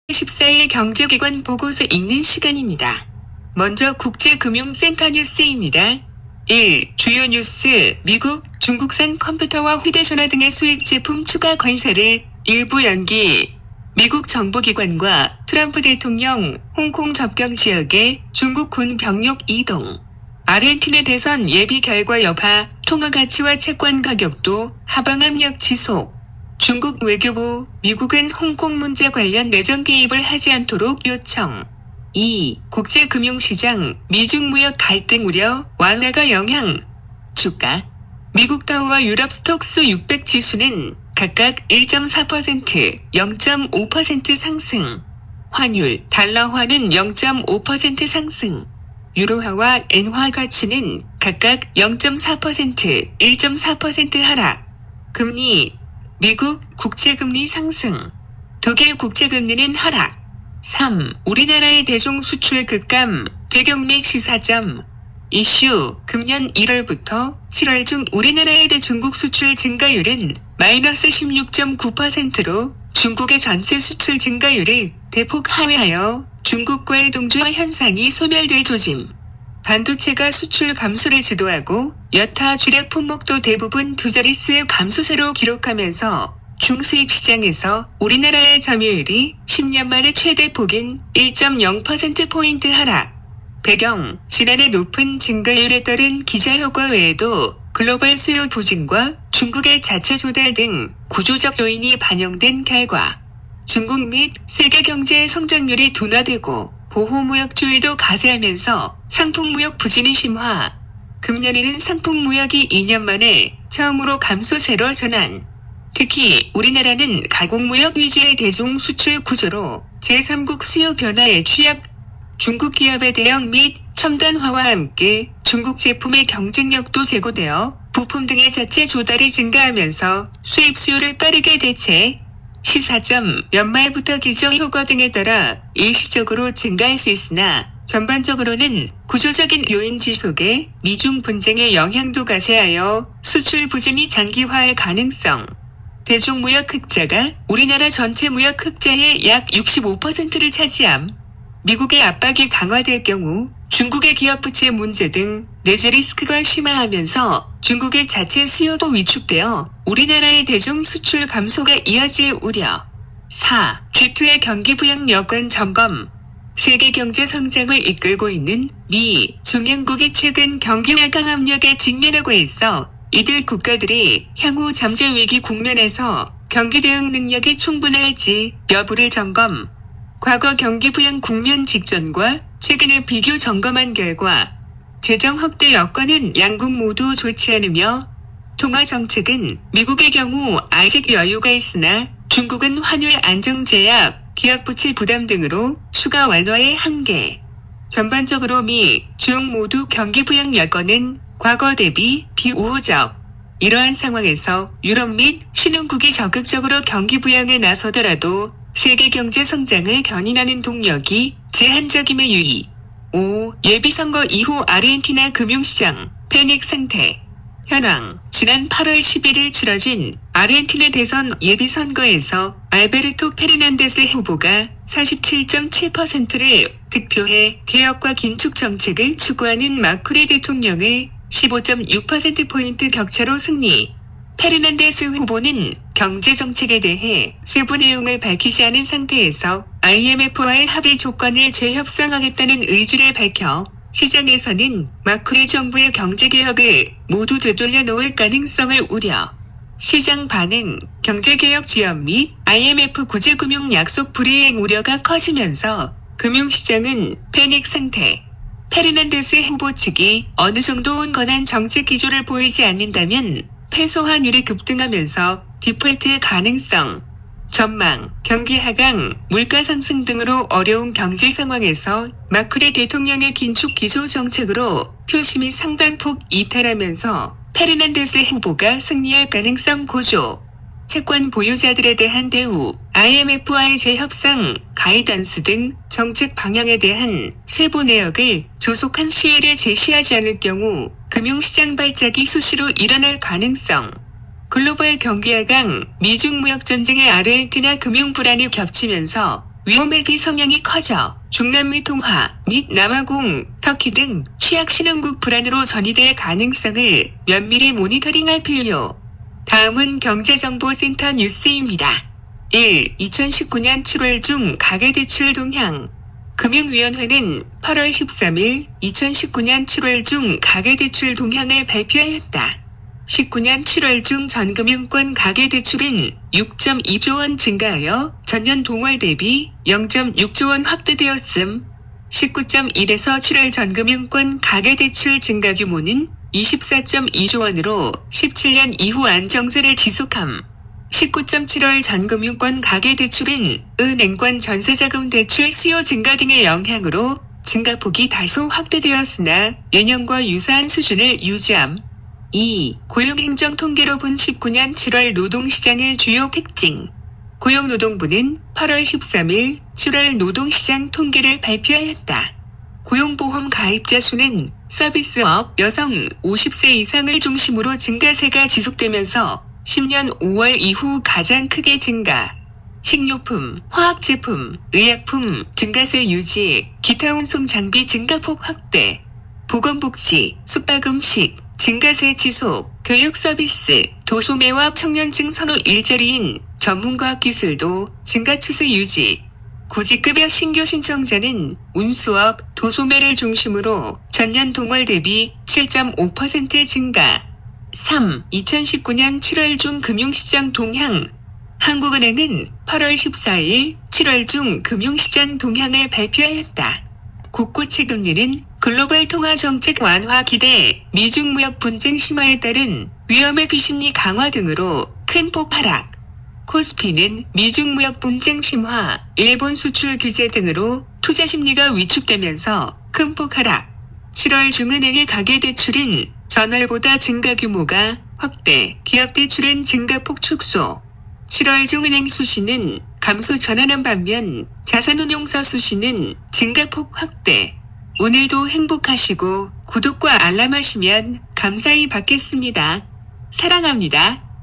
14일 경제기관 보고서 읽는 시간입니다. 먼저 국제금융센터 뉴스입니다. 1. 주요 뉴스. 미국, 중국산 컴퓨터와 휴대전화 등의 수입 제품 추가 관세를 일부 연기. 미국 정보기관과 트럼프 대통령 홍콩 접경 지역에 중국 군 병력 이동. 아르헨티나 대선 예비 결과 여파, 통화 가치와 채권 가격도 하방 압력 지속. 중국 외교부, 미국은 홍콩 문제 관련 내정 개입을 하지 않도록 요청. 2. 국제금융시장, 미중 무역 갈등 우려, 완화가 영향. 주가. 미국 다우와 유럽 스톡스 600 지수는 각각 1.4%, 0.5% 상승. 환율, 달러화는 0.5% 상승. 유로화와 엔화 가치는 각각 0.4%, 1.4% 하락. 금리. 미국 국채금리 상승. 독일 국채금리는 하락. 3. 우리나라의 대중 수출 급감, 배경 및 시사점. 이슈. 금년 1월부터 7월 중 우리나라의 대중국 수출 증가율은 마이너스 16.9%로 중국의 전체 수출 증가율을 대폭 하회하여 중국과의 동조화 현상이 소멸될 조짐. 반도체가 수출 감소를 주도하고 여타 주력 품목도 대부분 두 자릿수의 감소세로 기록하면서 중수입 시장에서 우리나라의 점유율이 10년 만에 최대 폭인 1.0%포인트 하락. 배경, 지난해 높은 증가율에 따른 기저효과 외에도 글로벌 수요 부진과 중국의 자체 조달 등 구조적 요인이 반영된 결과 중국 및 세계 경제의 성장률이 둔화되고 보호무역주의도 가세하면서 상품무역 부진이 심화. 금년에는 상품무역이 2년 만에 처음으로 감소세로 전환. 특히 우리나라는 가공무역 위주의 대중 수출 구조로 제3국 수요 변화에 취약. 중국 기업의 대형 및 첨단화와 함께 중국 제품의 경쟁력도 제고되어 부품 등의 자체 조달이 증가하면서 수입 수요를 빠르게 대체. 시사점, 연말부터 기저효과 등에 따라 일시적으로 증가할 수 있으나 전반적으로는 구조적인 요인 지속에 미중 분쟁의 영향도 가세하여 수출 부진이 장기화할 가능성. 대중무역 흑자가 우리나라 전체 무역 흑자의 약 65%를 차지함. 미국의 압박이 강화될 경우 중국의 기업 부채 문제 등 내재 리스크가 심화하면서 중국의 자체 수요도 위축되어 우리나라의 대중 수출 감소가 이어질 우려. 4. G2의 경기 부양 여건 점검. 세계 경제 성장을 이끌고 있는 미, 중연국이 최근 경기 하강 압력에 직면하고 있어 이들 국가들이 향후 잠재 위기 국면에서 경기 대응 능력이 충분할지 여부를 점검. 과거 경기 부양 국면 직전과 최근을 비교 점검한 결과 재정 확대 여건은 양국 모두 좋지 않으며 통화 정책은 미국의 경우 아직 여유가 있으나 중국은 환율 안정 제약, 기업 부채 부담 등으로 추가 완화의 한계. 전반적으로 미, 중 모두 경기 부양 여건은 과거 대비 비우호적. 이러한 상황에서 유럽 및 신흥국이 적극적으로 경기 부양에 나서더라도 세계 경제 성장을 견인하는 동력이 제한적임에 유의. 5. 예비선거 이후 아르헨티나 금융시장 패닉 상태. 현황. 지난 8월 11일 치러진 아르헨티나 대선 예비선거에서 알베르토 페르난데스 후보가 47.7%를 득표해 개혁과 긴축 정책을 추구하는 마크리 대통령을 15.6%포인트 격차로 승리. 페르난데스 후보는 경제 정책에 대해 세부 내용을 밝히지 않은 상태에서 IMF와의 합의 조건을 재협상하겠다는 의지를 밝혀 시장에서는 마크리 정부의 경제개혁을 모두 되돌려 놓을 가능성을 우려. 시장 반응, 경제개혁 지연 및 IMF 구제금융 약속 불이행 우려가 커지면서 금융시장은 패닉 상태. 페르난데스 후보 측이 어느 정도 온건한 정책 기조를 보이지 않는다면 페소 환율이 급등하면서 디폴트 가능성. 전망, 경기 하강, 물가 상승 등으로 어려운 경제 상황에서 마크리 대통령의 긴축 기조 정책으로 표심이 상당폭 이탈하면서 페르난데스 후보가 승리할 가능성 고조. 채권 보유자들에 대한 대우, IMF와의 재협상, 가이던스 등 정책 방향에 대한 세부 내역을 조속한 시일에 제시하지 않을 경우 금융시장 발작이 수시로 일어날 가능성. 글로벌 경기 하강, 미중 무역 전쟁의 아르헨티나 금융 불안이 겹치면서 위험액의 성향이 커져 중남미 통화 및 남아공, 터키 등 취약 신흥국 불안으로 전이될 가능성을 면밀히 모니터링할 필요. 다음은 경제정보센터 뉴스입니다. 1. 2019년 7월 중 가계대출 동향. 금융위원회는 8월 13일 2019년 7월 중 가계대출 동향을 발표하였다. 19년 7월 중 전금융권 가계대출은 6.2조 원 증가하여 전년 동월 대비 0.6조 원 확대되었음. 19.1에서 7월 전금융권 가계대출 증가 규모는 24.2조 원으로 17년 이후 안정세를 지속함. 19.7월 전금융권 가계대출은 은행권 전세자금 대출 수요 증가 등의 영향으로 증가폭이 다소 확대되었으나 예년과 유사한 수준을 유지함. 2. 고용행정 통계로 본 19년 7월 노동시장의 주요 특징. 고용노동부는 8월 13일 7월 노동시장 통계를 발표하였다. 고용보험 가입자 수는 서비스업 여성 50세 이상을 중심으로 증가세가 지속되면서 10년 5월 이후 가장 크게 증가. 식료품, 화학제품, 의약품 증가세 유지, 기타 운송 장비 증가폭 확대. 보건복지, 숙박음식 증가세 지속, 교육 서비스, 도소매와 청년층 선호 일자리인 전문과학기술도 증가 추세 유지. 구직급여 신규 신청자는 운수업, 도소매를 중심으로 전년 동월 대비 7.5% 증가. 3. 2019년 7월 중 금융시장 동향. 한국은행은 8월 14일 7월 중 금융시장 동향을 발표하였다. 국고채 금리는 글로벌 통화정책 완화 기대, 미중 무역 분쟁 심화에 따른 위험의 비심리 강화 등으로 큰 폭 하락. 코스피는 미중 무역 분쟁 심화, 일본 수출 규제 등으로 투자 심리가 위축되면서 큰 폭 하락. 7월 중은행의 가계대출은 전월보다 증가 규모가 확대, 기업 대출은 증가폭 축소. 7월 중은행 수시는 감소 전환한 반면 자산운용사 수시는 증가폭 확대. 오늘도 행복하시고 구독과 알람하시면 감사히 받겠습니다. 사랑합니다.